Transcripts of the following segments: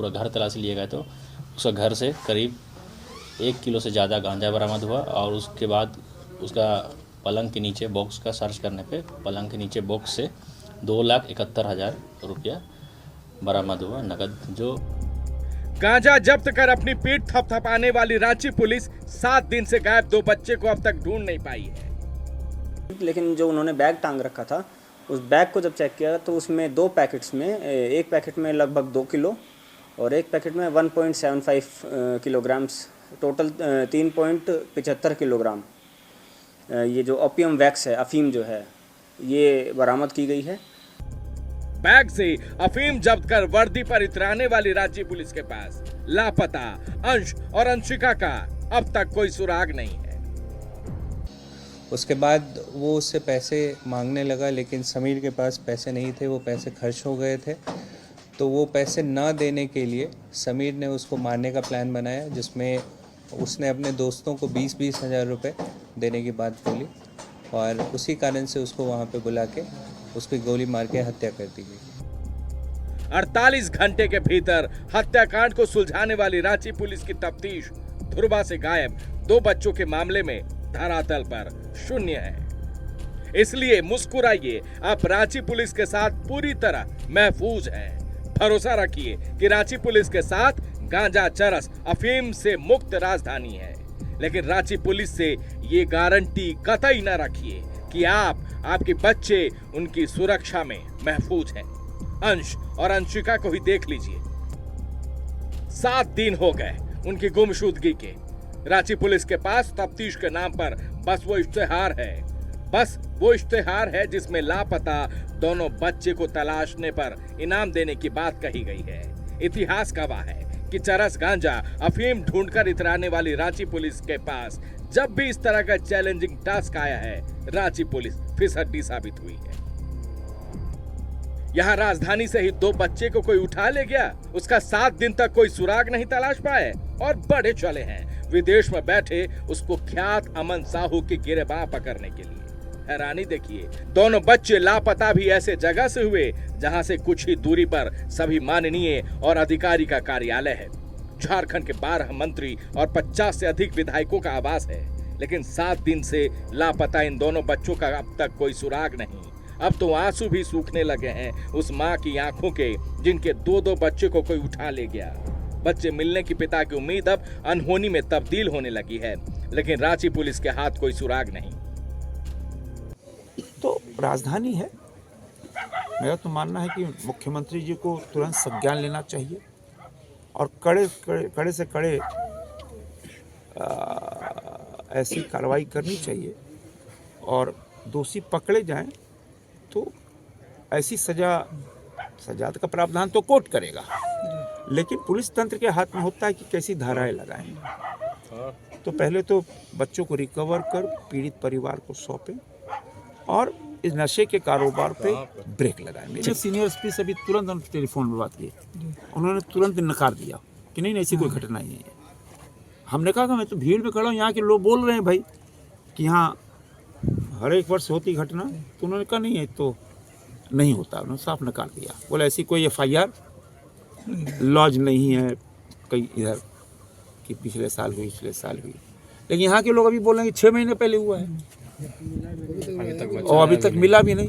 पूरा घर तलाशी लिए गए तो उसका घर से करीब 1 किलो से ज़्यादा गांजा बरामद हुआ। और उसके बाद उसका पलंग के नीचे बॉक्स का सर्च करने पे पलंग के नीचे बॉक्स से 2,71,000 रुपया बरामद हुआ नकद। जो गांजा जब्त कर अपनी पीठ थपथपाने वाली रांची पुलिस 7 दिन से गायब 2 बच्चे को अब तक ढूंढ नहीं पाई है। लेकिन जो उन्होंने बैग टांग रखा था, उस बैग को जब चेक किया तो उसमें 2 पैकेट्स में, एक पैकेट में लगभग 2 किलो और एक पैकेट में 1.75 किलोग्राम्स, टोटल 3.75 किलोग्राम ये जो ओपियम वैक्स है, अफीम जो है, ये बरामद की गई है। बैग से अफीम जब्त कर वर्दी पर इतराने वाली रांची पुलिस के पास लापता अंश और अंशिका का अब तक कोई सुराग नहीं है। उसके बाद वो उससे पैसे मांगने लगा, लेकिन समीर के पास पैसे नहीं थे, वो पैसे खर्च हो गए थे। तो वो पैसे ना देने के लिए समीर ने उसको मारने का प्लान बनाया, जिसमें उसने अपने दोस्तों को 20-20 हज़ार रुपये देने की बात बोली और उसी कारण से उसको वहाँ पे बुला के उसकी गोली मार के हत्या कर दी गई। 48 घंटे के भीतर हत्याकांड को सुलझाने वाली रांची पुलिस की तफ्तीश धुरवा से गायब 2 बच्चों के मामले में धरातल पर शून्य है। इसलिए मुस्कुराइए, आप रांची पुलिस के साथ पूरी तरह महफूज हैं। भरोसा रखिए कि रांची पुलिस के साथ गांजा, चरस, अफीम से मुक्त राजधानी है। लेकिन रांची पुलिस से ये गारंटी कतई न रखिए कि आपके बच्चे उनकी सुरक्षा में महफूज हैं। अंश और अंशिका को ही देख लीजिए, 7 दिन हो गए उनकी गुमशुदगी के। रांची पुलिस के पास तफ्तीश के नाम पर बस वो इश्तेहार है जिसमें लापता दोनों बच्चे को तलाशने पर इनाम देने की बात कही गई है। इतिहास गवाह है कि चरस, गांजा, अफीम ढूंढकर इतराने वाली रांची पुलिस के पास जब भी इस तरह का चैलेंजिंग टास्क आया है, रांची पुलिस फिसड्डी साबित हुई है। यहाँ राजधानी से ही 2 बच्चे को कोई उठा ले गया, उसका 7 दिन तक कोई सुराग नहीं तलाश पाए और बड़े चले हैं विदेश में बैठे उसको ख्यात अमन साहू की गिरबां पकड़ने के लिए। हैरानी देखिए, दोनों बच्चे लापता भी ऐसे जगह से हुए जहां से कुछ ही दूरी पर सभी माननीय और अधिकारी का कार्यालय है। झारखंड के 12 मंत्री और 50 से अधिक विधायकों का आवास है। लेकिन 7 दिन से लापता इन दोनों बच्चों का अब तक कोई सुराग नहीं। अब तो आंसू भी सूखने लगे हैं उस माँ की आंखों के, जिनके 2-2 बच्चे को कोई उठा ले गया। बच्चे मिलने की पिता की उम्मीद अब अनहोनी में तब्दील होने लगी है। लेकिन रांची पुलिस के हाथ कोई सुराग नहीं। तो राजधानी है, मेरा तो मानना है कि मुख्यमंत्री जी को तुरंत संज्ञान लेना चाहिए और कड़े से कड़े ऐसी कार्रवाई करनी चाहिए और दोषी पकड़े जाएं तो ऐसी सजा का प्रावधान तो कोर्ट करेगा, लेकिन पुलिस तंत्र के हाथ में होता है कि कैसी धाराएं लगाएं। तो पहले तो बच्चों को रिकवर कर पीड़ित परिवार को सौंपें और इस नशे के कारोबार पे ब्रेक लगाएं। मेरे सीनियर एसपी से भी तुरंत टेलीफोन पर बात की, उन्होंने तुरंत नकार दिया कि नहीं ऐसी कोई घटना ही नहीं है। हमने कहा कि मैं तो भीड़ में खड़ा हूँ, यहाँ के लोग बोल रहे हैं भाई कि यहाँ हर एक वर्ष होती घटना, तो उन्होंने कहा नहीं है तो नहीं होता, उन्होंने साफ नकार दिया। बोला ऐसी कोई FIR लॉज नहीं है कहीं इधर कि पिछले साल हुई। लेकिन यहाँ के लोग अभी बोल रहे हैं कि 6 महीने पहले हुआ है और अभी तक मिला भी नहीं।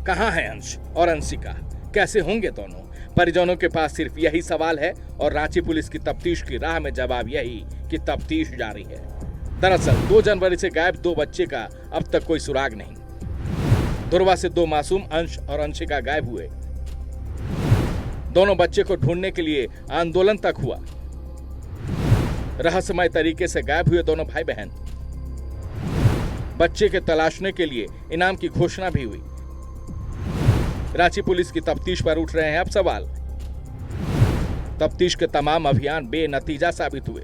कहाँ है अंश और अंशिका? कैसे होंगे दोनों? परिजनों के पास सिर्फ यही सवाल है और रांची पुलिस की तफ्तीश की राह में जवाब यही कि तफ्तीश जारी है। दरअसल 2 जनवरी से गायब 2 बच्चे का अब तक कोई सुराग नहीं। धुरवा से 2 मासूम अंश और अंशिका गायब हुए। दोनों बच्चे को ढूंढने के लिए आंदोलन तक हुआ। रहस्यमय तरीके से गायब हुए दोनों भाई बहन। बच्चे के तलाशने के लिए इनाम की घोषणा भी हुई। रांची पुलिस की तफ्तीश पर उठ रहे हैं अब सवाल। तफ्तीश के तमाम अभियान बेनतीजा साबित हुए।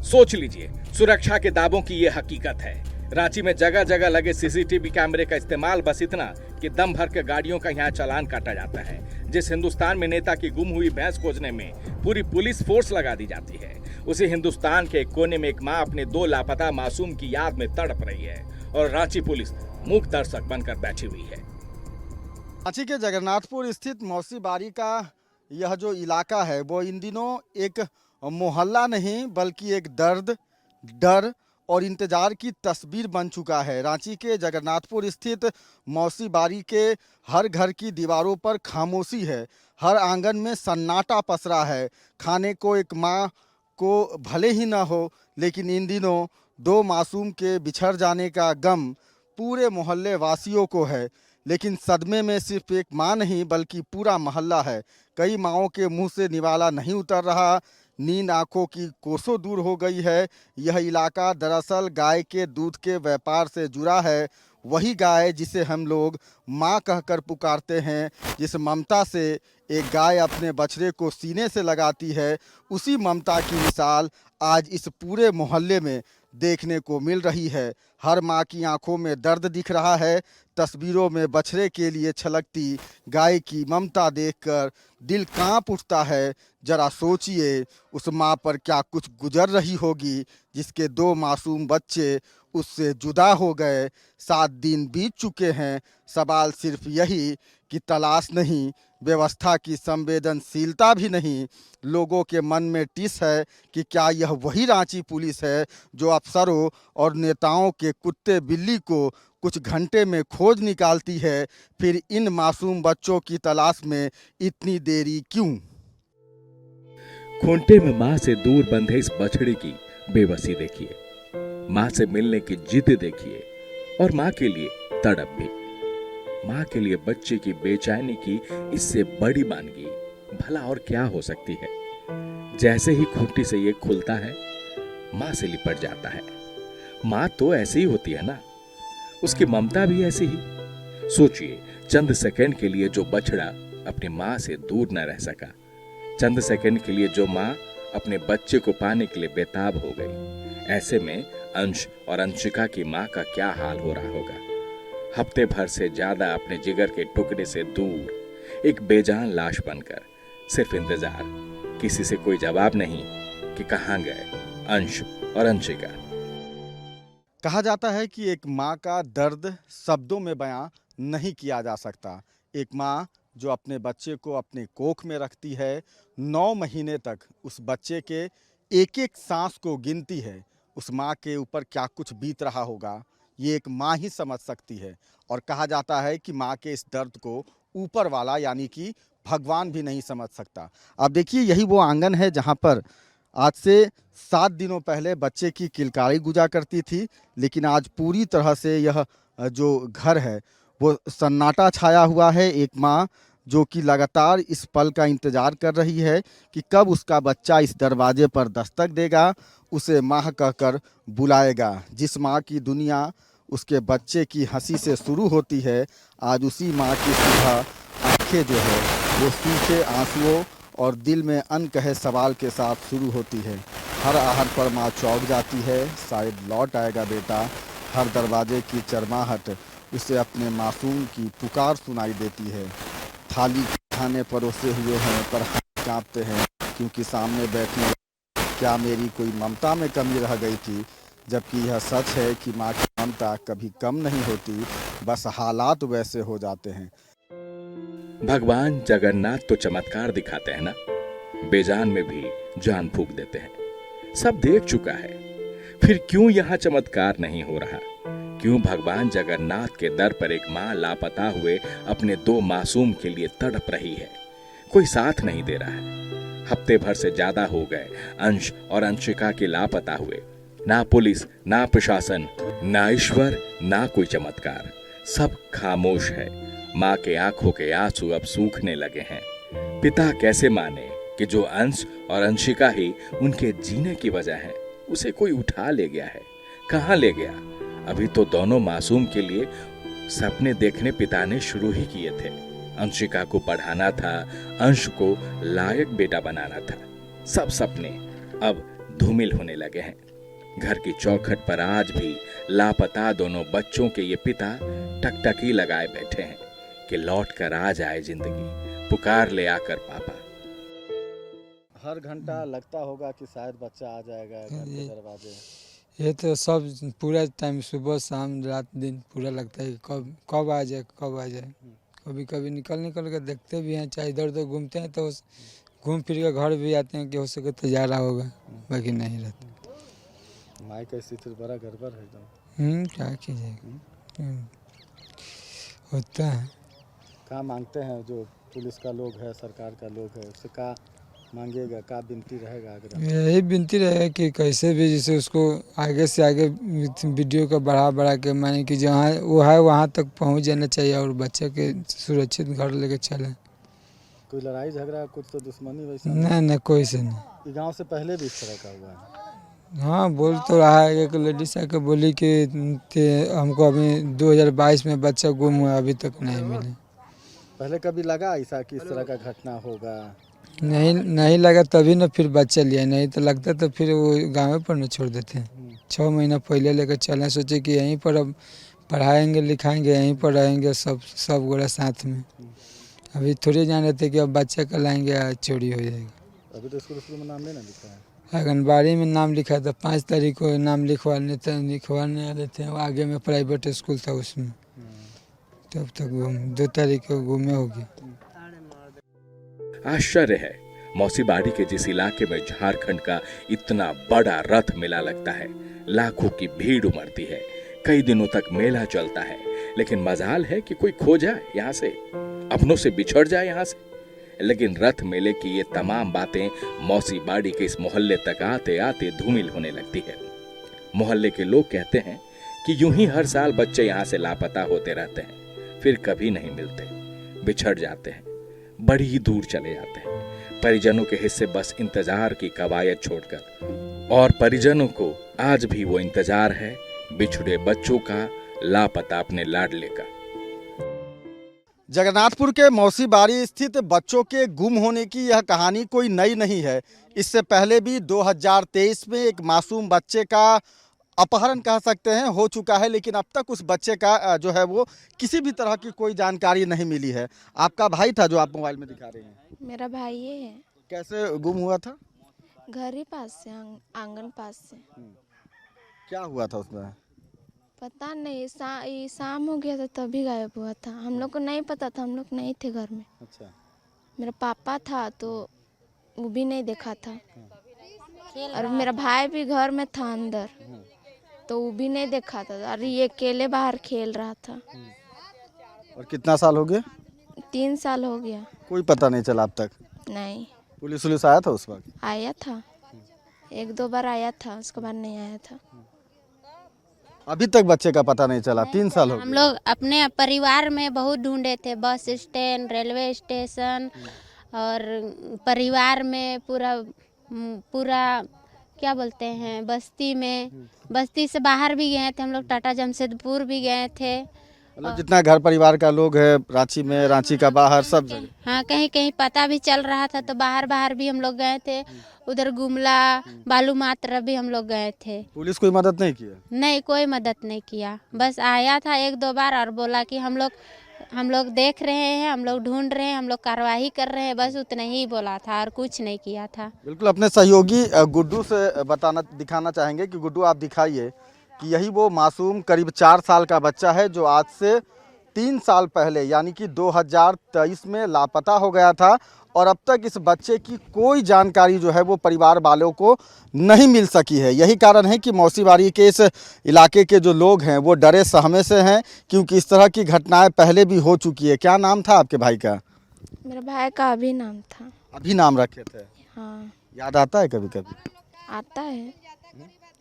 सोच लीजिए, सुरक्षा के दावों की यह हकीकत है। रांची में जगह जगह लगे CCTV कैमरे का इस्तेमाल बस इतना कि दम भर के गाड़ियों का यहाँ चालान काटा जाता है। जिस हिंदुस्तान में नेता की गुम हुई भैंस खोजने में पूरी पुलिस फोर्स लगा दी जाती है, उसी हिंदुस्तान के एक कोने में एक माँ अपने 2 लापता मासूम की याद में तड़प रही है और रांची पुलिस मूक दर्शक बनकर बैठी हुई है। रांची के जगन्नाथपुर स्थित मौसी बारी का यह जो इलाका है वो इन दिनों एक मोहल्ला नहीं बल्कि एक दर्द, डर और इंतजार की तस्वीर बन चुका है। रांची के जगन्नाथपुर स्थित मौसी बारी के हर घर की दीवारों पर खामोशी है, हर आंगन में सन्नाटा पसरा है। खाने को एक माँ को भले ही न हो, लेकिन इन दिनों दो मासूम के बिछड़ जाने का गम पूरे मोहल्ले वासियों को है। लेकिन सदमे में सिर्फ एक माँ नहीं बल्कि पूरा मोहल्ला है। कई माँओं के मुंह से निवाला नहीं उतर रहा, नींद आंखों की कोसों दूर हो गई है। यह इलाका दरअसल गाय के दूध के व्यापार से जुड़ा है। वही गाय जिसे हम लोग माँ कहकर पुकारते हैं, जिस ममता से एक गाय अपने बछड़े को सीने से लगाती है, उसी ममता की मिसाल आज इस पूरे मोहल्ले में देखने को मिल रही है। हर माँ की आंखों में दर्द दिख रहा है। तस्वीरों में बछड़े के लिए छलकती गाय की ममता देखकर दिल कांप उठता है। जरा सोचिए उस माँ पर क्या कुछ गुजर रही होगी जिसके दो मासूम बच्चे उससे जुदा हो गए। 7 दिन बीत चुके हैं। सवाल सिर्फ यही कि तलाश नहीं, व्यवस्था की संवेदनशीलता भी नहीं। लोगों के मन में टिस है कि क्या यह वही रांची पुलिस है जो अफसरों और नेताओं के कुत्ते बिल्ली को कुछ घंटे में खोज निकालती है। फिर इन मासूम बच्चों की तलाश में इतनी देरी क्यों? खूंटे में मां से दूर बंधे इस बछड़े की बेबसी देखिए, मां से मिलने की जिद देखिए और मां के लिए तड़प भी। मां के लिए बच्चे की बेचैनी की इससे बड़ी मानगी भला और क्या हो सकती है। जैसे ही खूंटी से ये खुलता है, मां से लिपट जाता है। मां तो ऐसी ही होती है ना, उसकी ममता भी ऐसी ही। सोचिए, चंद सेकंड के लिए जो बछड़ा अपनी मां से दूर न रह सका, चंद सेकंड के लिए जो मां अपने बच्चे को पाने के लिए बेताब हो गई, ऐसे में अंश और अंशिका की मां का क्या हाल हो रहा होगा। हफ्ते भर से ज्यादा अपने जिगर के टुकड़े से दूर एक बेजान लाश बनकर सिर्फ इंतजार, किसी से कोई जवाब नहीं कि कहां गए अंश और अंशिका। कहा जाता है कि एक माँ का दर्द शब्दों में बयां नहीं किया जा सकता। एक माँ जो अपने बच्चे को अपने कोख में रखती है, 9 महीने तक उस बच्चे के एक एक सांस को गिनती है, उस माँ के ऊपर क्या कुछ बीत रहा होगा ये एक माँ ही समझ सकती है। और कहा जाता है कि माँ के इस दर्द को ऊपर वाला यानी कि भगवान भी नहीं समझ सकता। अब देखिए, यही वो आंगन है जहाँ पर आज से 7 दिनों पहले बच्चे की किलकारी गुजा करती थी, लेकिन आज पूरी तरह से यह जो घर है वो सन्नाटा छाया हुआ है। एक माँ जो कि लगातार इस पल का इंतज़ार कर रही है कि कब उसका बच्चा इस दरवाजे पर दस्तक देगा, उसे माँ कहकर बुलाएगा। जिस माँ की दुनिया उसके बच्चे की हंसी से शुरू होती है, आज उसी माँ की सुबह आंखें जो है वो सूखे आंसुओं और दिल में अनकहे सवाल के साथ शुरू होती है। हर आहट पर माँ चौंक जाती है, शायद लौट आएगा बेटा। हर दरवाजे की चरमाहट उसे अपने मासूम की पुकार सुनाई देती है। थाली खाने परोसे हुए हैं पर हाथ कांपते हैं क्योंकि सामने बैठने क्या मेरी कोई ममता में कमी रह गई थी। जबकि यह सच है कि माँ की ममता कभी कम नहीं होती, बस हालात वैसे हो जाते हैं। भगवान जगन्नाथ तो चमत्कार दिखाते हैं ना, बेजान में भी जान फूंक देते हैं। सब देख चुका है, फिर क्यों यहाँ चमत्कार नहीं हो रहा? क्यों भगवान जगन्नाथ के दर पर एक माँ लापता हुए अपने 2 मासूम के लिए तड़प रही है? कोई साथ नहीं दे रहा है। हफ्ते भर से ज्यादा हो गए अंश और अंशिका के लापता हुए। ना पुलिस, ना प्रशासन, ना ईश्वर, ना कोई चमत्कार, सब खामोश है। माँ के आंखों के आंसू अब सूखने लगे हैं। पिता कैसे माने कि जो अंश और अंशिका ही उनके जीने की वजह है, उसे कोई उठा ले गया है। कहाँ ले गया? अभी तो दोनों मासूम के लिए सपने देखने पिता ने शुरू ही किए थे। अंशिका को पढ़ाना था, अंश को लायक बेटा बनाना था। सब सपने अब धूमिल होने लगे हैं। घर की चौखट पर आज भी लापता दोनों बच्चों के ये पिता टकटकी लगाए बैठे हैं कि लौट कर आ जाए जिंदगी, पुकार ले आकर पापा। हर घंटा लगता होगा कि शायद बच्चा आ जाएगा घर के दरवाजे। ये तो सब पूरा टाइम सुबह शाम रात दिन पूरा लगता है कि कब आ जाए, कब आ जाए, कभी कभी निकल कर देखते भी हैं, चाहे इधर उधर घूमते हैं तो घूम फिर के घर भी आते हैं कि हो सके तो जा रहा होगा, बाकी नहीं रहता। माई का स्थिति बड़ा गड़बड़ है एकदम। क्या कीजिएगा, होता है। क्या मांगते हैं जो पुलिस का लोग है, सरकार का लोग है, उससे क्या मांगिएगा, क्या विनती रहेगा आग्रह? यही विनती रहेगा कि कैसे भी जैसे उसको आगे से आगे वीडियो का बढ़ा के, माने कि जहाँ वो है वहाँ तक पहुँच जाना चाहिए और बच्चे के सुरक्षित घर लेके चलें। कोई लड़ाई झगड़ा, कुछ तो दुश्मनी वैसा? नहीं, कोई से नहीं। ये गांव से पहले भी इस तरह का हुआ है? हाँ, बोल तो रहा है, एक लेडीज आके बोली कि हमको अभी 2022 में बच्चा गुम हुआ, अभी तक नहीं मिले। पहले कभी लगा ऐसा कि इस तरह का घटना होगा? नहीं लगा, तभी ना फिर बच्चा लिया, नहीं तो लगता तो फिर वो गाँव पर न छोड़ देते हैं। 6 महीना पहले लेकर चलें, सोचे कि यहीं पर अब पढ़ाएंगे लिखाएंगे, यहीं पर रहेंगे सब गोरा साथ में। अभी थोड़ी जान रहे थे कि अब बच्चा का लाएंगे चोरी हो जाएगी। अभी तो स्कूल में नाम नहीं ना लिखा है? आंगनबाड़ी में नाम लिखा था, 5 तारीख को नाम लिखवाने वाले थे, आगे में प्राइवेट स्कूल था उसमें, तब तक 2 तारीख को गुमे हो गए। आश्चर्य है, मौसीबाड़ी के जिस इलाके में झारखंड का इतना बड़ा रथ मेला लगता है, लाखों की भीड़ उमड़ती है, कई दिनों तक मेला चलता है, लेकिन मजाल है कि कोई खो जाए यहाँ से, अपनों से बिछड़ जाए यहाँ से। लेकिन रथ मेले की ये तमाम बातें मौसीबाड़ी के इस मोहल्ले तक आते आते धूमिल होने लगती है। मोहल्ले के लोग कहते हैं कि यूं ही हर साल बच्चे यहाँ से लापता होते रहते हैं, फिर कभी नहीं मिलते, बिछड़ जाते हैं, बड़ी ही दूर चले जाते हैं। परिजनों के हिस्से बस इंतजार की कवायद छोड़कर, और परिजनों को आज भी वो इंतजार है बिछड़े बच्चों का, लापता अपने लाडले का। जगन्नाथपुर के मौसीबाड़ी स्थित बच्चों के गुम होने की यह कहानी कोई नई नहीं है। इससे पहले भी 2023 में एक मासूम बच्चे का अपहरण कह सकते हैं हो चुका है, लेकिन अब तक उस बच्चे का जो है वो किसी भी तरह की कोई जानकारी नहीं मिली है। आपका भाई था जो आप मोबाइल में दिखा रहे हैं? मेरा भाई ये है। कैसे गुम हुआ था? घर ही पास से, आंगन पास से। क्या हुआ था उसमें? पता नहीं, शाम हो गया था तभी गायब हुआ था। हम लोग को नहीं पता था, हम लोग नहीं थे घर में। अच्छा। मेरा पापा था तो वो भी नहीं देखा था, और मेरा भाई भी घर में था अंदर, तो वो भी नहीं देखा था। अरे ये अकेले बाहर खेल रहा था। और कितना साल हो गया? 3 साल हो गया। कोई पता नहीं चला अब तक? नहीं। पुलिस आया था उस वक्त? आया था, 1-2 बार आया था, उसके बाद नहीं आया था। अभी तक बच्चे का पता नहीं चला? 3 साल हो गए। हम लोग अपने परिवार में बहुत ढूंढे थे, बस स्टैंड, रेलवे स्टेशन, और परिवार में पूरा क्या बोलते हैं, बस्ती में, बस्ती से बाहर भी गए थे हम लोग, टाटा जमशेदपुर भी गए थे। मतलब जितना घर परिवार का लोग है रांची में, रांची का बाहर, सब जगह? हाँ, कहीं कहीं पता भी चल रहा था, तो बाहर भी हम लोग गए थे। उधर गुमला, बालू मात्रा भी हम लोग गए थे। पुलिस कोई मदद नहीं किया? नहीं, कोई मदद नहीं किया। बस आया था 1-2 बार और बोला कि हम लोग देख रहे हैं, हम लोग ढूंढ रहे हैं, हम लोग कार्रवाई कर रहे हैं, बस उतना ही बोला था और कुछ नहीं किया था। बिल्कुल। अपने सहयोगी गुड्डू से दिखाना चाहेंगे कि गुड्डू आप दिखाइए कि यही वो मासूम करीब 4 साल का बच्चा है जो आज से 3 साल पहले यानी कि 2023 में लापता हो गया था, और अब तक इस बच्चे की कोई जानकारी जो है वो परिवार वालों को नहीं मिल सकी है। यही कारण है कि मौसीबाड़ी के इस इलाके के जो लोग हैं वो डरे सहमे से हैं, क्योंकि इस तरह की घटनाएं पहले भी हो चुकी है। क्या नाम था आपके भाई का? मेरा भाई का अभी नाम था। अभी नाम रखे थे? हाँ। याद आता है कभी कभी? आता है,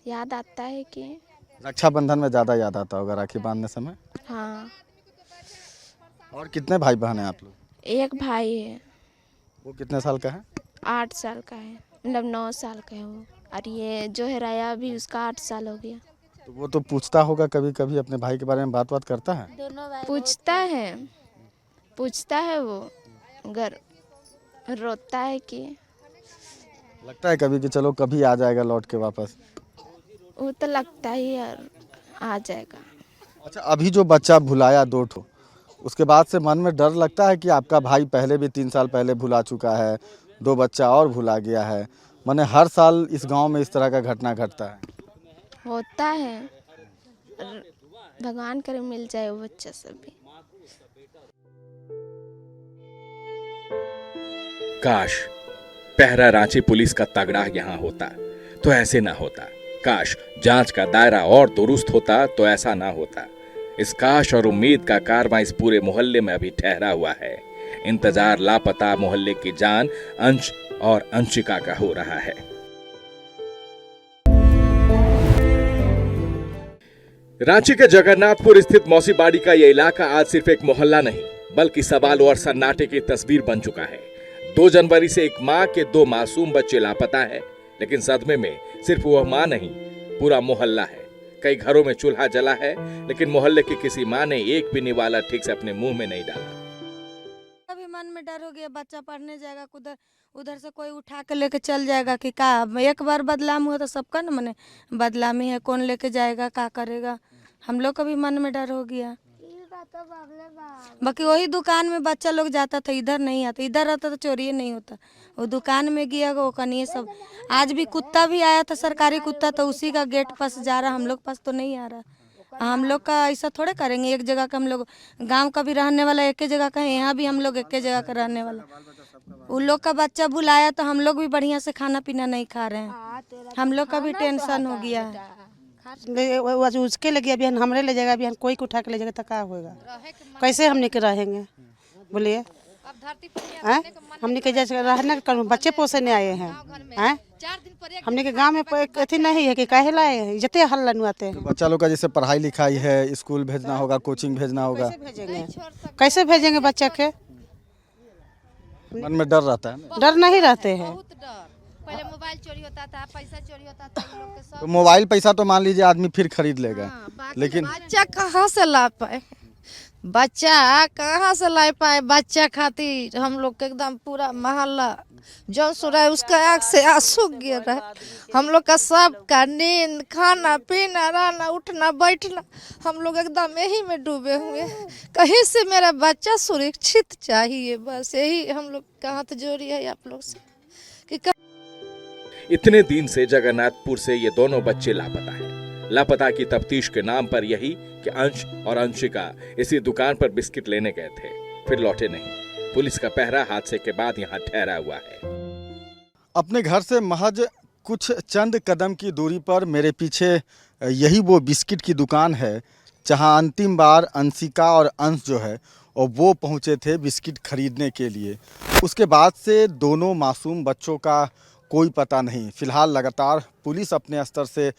याद आता है कि रक्षाबंधन में ज़्यादा याद आता होगा, राखी बांधने समय? हाँ। और कितने भाई बहन हैं आप लोग? एक भाई है। वो कितने साल का है? 8 साल का है, मतलब 9 साल का है वो, और ये जो है राया भी, उसका 8 साल हो गया। तो वो तो पूछता होगा कभी कभी अपने भाई के बारे में, बात करता है? पूछता है वो, घर रोता है कि लगता है कभी कि चलो कभी आ जाएगा लौट के वापस? वो तो लगता ही यार आ जाएगा। अच्छा, अभी जो बच्चा भुलाया 2 ठो, उसके बाद से मन में डर लगता है कि आपका भाई पहले भी 3 साल पहले भुला चुका है, 2 बच्चा और भुला गया है, माने हर साल इस गांव में इस तरह का घटना घटता है? होता है, भगवान करे मिल जाए वो बच्चा सब भी। काश पहरा रांची पुलिस का तगड़ा यहां होता तो ऐसे ना होता। काश जांच का दायरा और दुरुस्त होता तो ऐसा ना होता। इस काश और उम्मीद का कारवां इस पूरे मोहल्ले में अभी ठहरा हुआ है। इंतजार लापता मोहल्ले की जान अंश और अंशिका का हो रहा है। रांची के जगन्नाथपुर स्थित मौसीबाड़ी का यह इलाका आज सिर्फ एक मोहल्ला नहीं बल्कि सवालों और सन्नाटे की तस्वीर बन चुका है। 2 जनवरी से एक मां के 2 मासूम बच्चे लापता है, लेकिन सदमे में सिर्फ वह मां नहीं पूरा मोहल्ला है। कई घरों में चूल्हा जला है, लेकिन मोहल्ले की किसी मां ने एक भी निवाला ठीक से अपने मुंह में नहीं डाला। अभी मन में डर हो गया, बच्चा पढ़ने जाएगा, उधर से कोई उठा के लेके चल जाएगा कि का। एक बार बदलाम हुआ तो सबका न मने बदलामी है, कौन लेके जाएगा, का करेगा। हम लोग का भी मन में डर हो गया। बाकी वही दुकान में बच्चा लोग जाता था, इधर नहीं आता। इधर आता तो चोरी नहीं होता। वो दुकान में गया वो कनिए सब। आज भी कुत्ता भी आया था, सरकारी कुत्ता, तो उसी का गेट पास जा रहा, हम लोग पास तो नहीं आ रहा। हम लोग का ऐसा थोड़े करेंगे। एक जगह का हम लोग गांव का भी रहने वाला एक जगह का है, यहाँ भी हम लोग एक जगह का रहने वाला। उन लोग का बच्चा बुलाया तो हम लोग भी बढ़िया से खाना पीना नहीं खा रहे हैं। हम लोग का भी टेंशन हो गया है। उसके ले गया अभी हमरे ले जाएगा, अभी कोई को उठा के ले जाएगा तो क्या होगा। कैसे हमने के रहेंगे बोलिए। हमने के जैसे रहने के बच्चे पोसने आए हैं। हमने के गांव में अथी नहीं है कि काहे लाए हैं, जते हल्ला नुआते हैं। बच्चा लोग का जैसे पढ़ाई लिखाई है, स्कूल भेजना होगा, कोचिंग भेजना होगा, कैसे भेजेंगे बच्चा के। मन में डर रहता है। डर नहीं रहते हैं। पहले मोबाइल चोरी होता था, पैसा चोरी होता था, इन लोग के सब। तो मोबाइल पैसा तो मान लीजिए आदमी फिर खरीद लेगा, लेकिन बच्चा कहाँ से ला पाए, बच्चा कहाँ से ला पाए। बच्चा खातिर हम लोग के एकदम पूरा मोहल्ला जौन सो रहा है उसका आँख से आंसू गिर रहा है। हम लोग का सब का नींद, खाना पीना, रहना, उठना, बैठना, हम लोग एकदम यही में डूबे हुए। कहीं से मेरा बच्चा सुरक्षित चाहिए, बस यही हम लोग का हाथ जोड़ी है आप लोग से कि इतने दिन से जगन्नाथपुर से ये दोनों बच्चे लापता हैं। लापता की तफ्तीश के नाम पर यही कि अंश और अंशिका इसी दुकान पर बिस्किट लेने गए थे, फिर लौटे नहीं। पुलिस का पहरा हादसे के बाद यहाँ ठहरा हुआ है। अपने घर से महज कुछ चंद कदम की दूरी पर मेरे पीछे यही वो बिस्किट की दुकान है जहाँ अंतिम बार अंशिका और अंश जो है और वो पहुँचे थे बिस्किट खरीदने के लिए। उसके बाद से दोनों मासूम बच्चों का कोई पता नहीं। फिलहाल लगातार पुलिस अपने स्तर से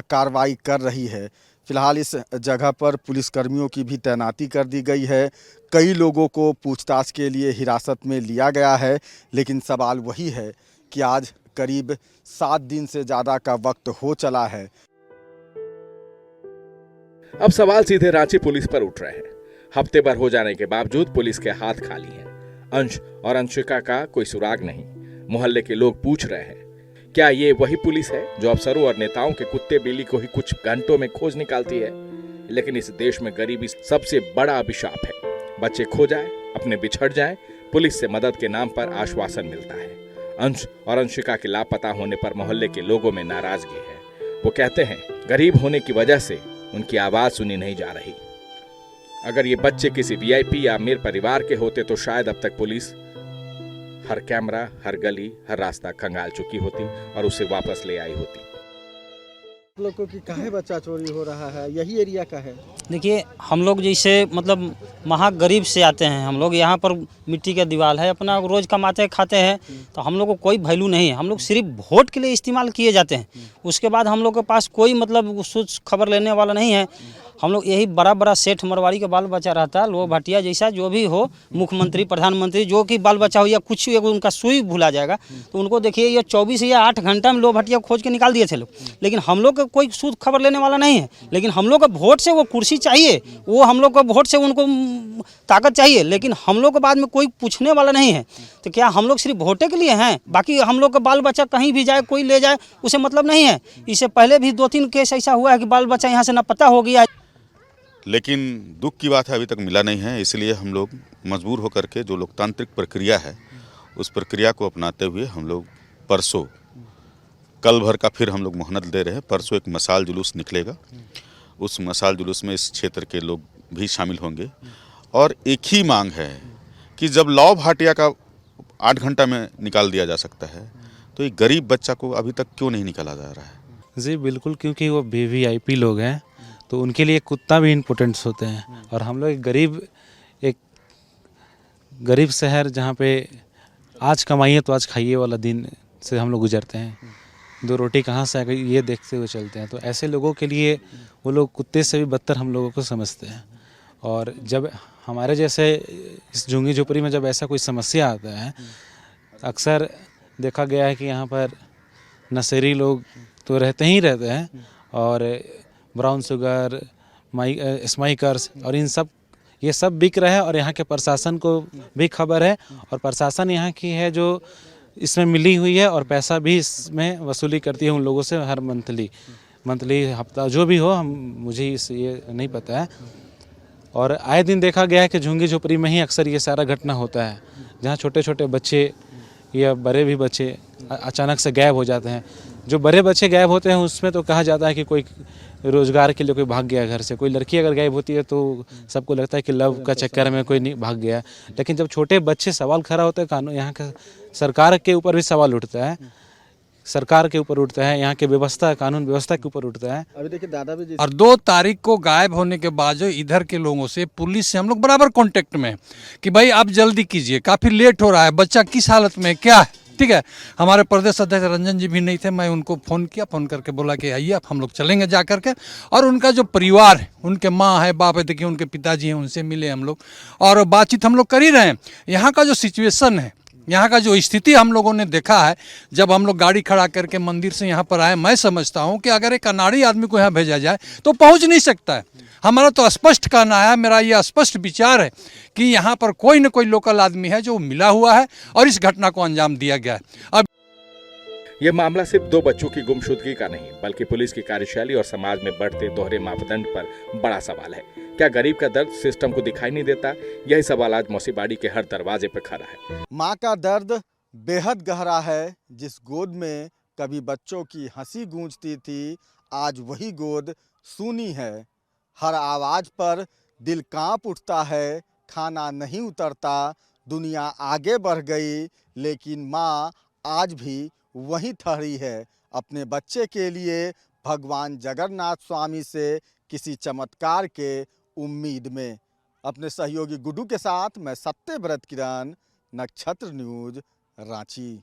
कार्रवाई कर रही है। फिलहाल इस जगह पर पुलिसकर्मियों की भी तैनाती कर दी गई है। कई लोगों को पूछताछ के लिए हिरासत में लिया गया है, लेकिन सवाल वही है कि आज करीब 7 दिन से ज़्यादा का वक्त हो चला है। अब सवाल सीधे रांची पुलिस पर उठ रहे हैं। हफ्ते भर हो जाने के बावजूद पुलिस के हाथ खाली हैं। अंश और अंशिका का कोई सुराग नहीं। मोहल्ले के लोग पूछ रहे हैं, क्या ये वही पुलिस है जो अफसरों और नेताओं के कुत्ते बिल्ली को ही कुछ घंटों में खोज निकालती है। लेकिन इस देश में गरीबी सबसे बड़ा अभिशाप है। बच्चे खो जाए, अपने बिछड़ जाए, पुलिस से मदद के नाम पर आश्वासन मिलता है। अंश और अंशिका के लापता होने पर मोहल्ले के लोगों में नाराजगी है। वो कहते हैं गरीब होने की वजह से उनकी आवाज सुनी नहीं जा रही। अगर ये बच्चे किसी वीआईपी या अमीर परिवार के होते तो शायद अब तक पुलिस हर कैमरा, हर गली, हर रास्ता खंगाल चुकी होती और उसे वापस ले आई होती। लोगों की काहे बच्चा चोरी हो रहा है, यही एरिया का है। देखिए हम लोग जैसे मतलब महागरीब से आते हैं, हम लोग यहाँ पर मिट्टी का दीवार है, अपना रोज़ कमाते खाते हैं, तो हम लोग को कोई वैल्यू नहीं है। हम लोग सिर्फ वोट के लिए इस्तेमाल किए जाते हैं। उसके बाद हम लोग के पास कोई मतलब कुछ खबर लेने वाला नहीं है। हम लोग यही बड़ा बड़ा सेठ मरवाड़ी का बाल बच्चा रहता है, लो भाटिया जैसा जो भी हो, मुख्यमंत्री, प्रधानमंत्री, जो कि बाल बच्चा हो या कुछ एगो उनका सुई भूला जाएगा तो उनको देखिए ये 24 या 8 घंटा में लो भाटिया खोज के निकाल दिए थे लोग। लेकिन हम लोग का कोई सूद खबर लेने वाला नहीं है। लेकिन हम लोग का वोट से वो कुर्सी चाहिए, वो हम लोग का वोट से उनको ताकत चाहिए, लेकिन हम लोग के बाद में कोई पूछने वाला नहीं है। तो क्या हम लोग सिर्फ वोटे के लिए हैं? बाकी हम लोग का बाल बच्चा कहीं भी जाए, कोई ले जाए, उसे मतलब नहीं है। इससे पहले भी 2-3 केस ऐसा हुआ है कि बाल बच्चा यहाँ से ना पता हो गया। लेकिन दुख की बात है अभी तक मिला नहीं है। इसलिए हम लोग मजबूर होकर के जो लोकतांत्रिक प्रक्रिया है उस प्रक्रिया को अपनाते हुए हम लोग परसों, कल भर का फिर हम लोग मोहलत दे रहे हैं। परसों एक मसाल जुलूस निकलेगा। उस मसाल जुलूस में इस क्षेत्र के लोग भी शामिल होंगे और एक ही मांग है कि जब लौ भाटिया का 8 घंटा में निकाल दिया जा सकता है, तो ये गरीब बच्चा को अभी तक क्यों नहीं निकाला जा रहा है? जी बिल्कुल, क्योंकि वो वीवीआईपी लोग हैं तो उनके लिए कुत्ता भी इम्पोर्टेंट्स होते हैं। और हम लोग एक गरीब शहर जहाँ पे आज कमाइए तो आज खाइए वाला दिन से हम लोग गुजरते हैं। 2 रोटी कहाँ से आ गई ये देखते हुए चलते हैं। तो ऐसे लोगों के लिए वो लोग कुत्ते से भी बदतर हम लोगों को समझते हैं। और जब हमारे जैसे इस झुग्गी झोपड़ी में जब ऐसा कोई समस्या आता है, अक्सर देखा गया है कि यहाँ पर नशेड़ी लोग तो रहते हैं और ब्राउन शुगर, स्माइकर्स और ये सब बिक रहा है। और यहाँ के प्रशासन को भी खबर है और प्रशासन यहाँ की है जो इसमें मिली हुई है और पैसा भी इसमें वसूली करती है उन लोगों से हर मंथली हफ्ता जो भी हो, मुझे ये नहीं पता है। और आए दिन देखा गया है कि झुग्गी झोपड़ी में ही अक्सर ये सारा घटना होता है, जहाँ छोटे छोटे बच्चे या बड़े भी बच्चे अचानक से गायब हो जाते हैं। जो बड़े बच्चे गायब होते हैं उसमें तो कहा जाता है कि कोई रोजगार के लिए कोई भाग गया घर से। कोई लड़की अगर गायब होती है तो सबको लगता है कि लव का चक्कर में कोई नहीं भाग गया। लेकिन जब छोटे बच्चे, सवाल खड़ा होता है कानून, यहाँ का सरकार के ऊपर भी सवाल उठता है, सरकार के ऊपर उठता है, यहाँ के व्यवस्था, कानून व्यवस्था के ऊपर उठता है। अभी देखिए दादा भी और 2 तारीख को गायब होने के बाद जो इधर के लोगों से, पुलिस से हम लोग बराबर कांटेक्ट में कि भाई आप जल्दी कीजिए, काफ़ी लेट हो रहा है, बच्चा किस हालत में क्या है। ठीक है, हमारे प्रदेश अध्यक्ष रंजन जी भी नहीं थे, मैं उनको फ़ोन किया, फ़ोन करके बोला कि आइए आप, हम लोग चलेंगे जा करके। और उनका जो परिवार है, उनके माँ है, बाप है, देखिए उनके पिताजी हैं, उनसे मिले हम लोग और बातचीत हम लोग कर ही रहे हैं। यहाँ का जो सिचुएशन है, यहाँ का जो स्थिति हम लोगों ने देखा है, जब हम लोग गाड़ी खड़ा करके मंदिर से यहाँ पर आए, मैं समझता हूँ कि अगर एक अनाड़ी आदमी को यहाँ भेजा जाए तो पहुँच नहीं सकता है। हमारा तो स्पष्ट कहना है, मेरा ये स्पष्ट विचार है कि यहाँ पर कोई न कोई लोकल आदमी है जो मिला हुआ है और इस घटना को अंजाम दिया गया है। अब यह मामला सिर्फ 2 बच्चों की गुमशुदगी का नहीं, बल्कि पुलिस की कार्यशैली और समाज में बढ़ते दोहरे मापदंड पर बड़ा सवाल है। क्या गरीब का दर्द सिस्टम को दिखाई नहीं देता? यही सवाल आज मौसीबाड़ी के हर दरवाजे पर खड़ा है। माँ का दर्द बेहद गहरा है। जिस गोद में कभी बच्चों की हंसी गूंजती थी, आज वही गोद सूनी है। हर आवाज़ पर दिल कांप उठता है, खाना नहीं उतरता। दुनिया आगे बढ़ गई लेकिन माँ आज भी वहीं ठहरी है, अपने बच्चे के लिए भगवान जगन्नाथ स्वामी से किसी चमत्कार के उम्मीद में। अपने सहयोगी गुड्डू के साथ मैं सत्यव्रत किरण, नक्षत्र न्यूज, रांची।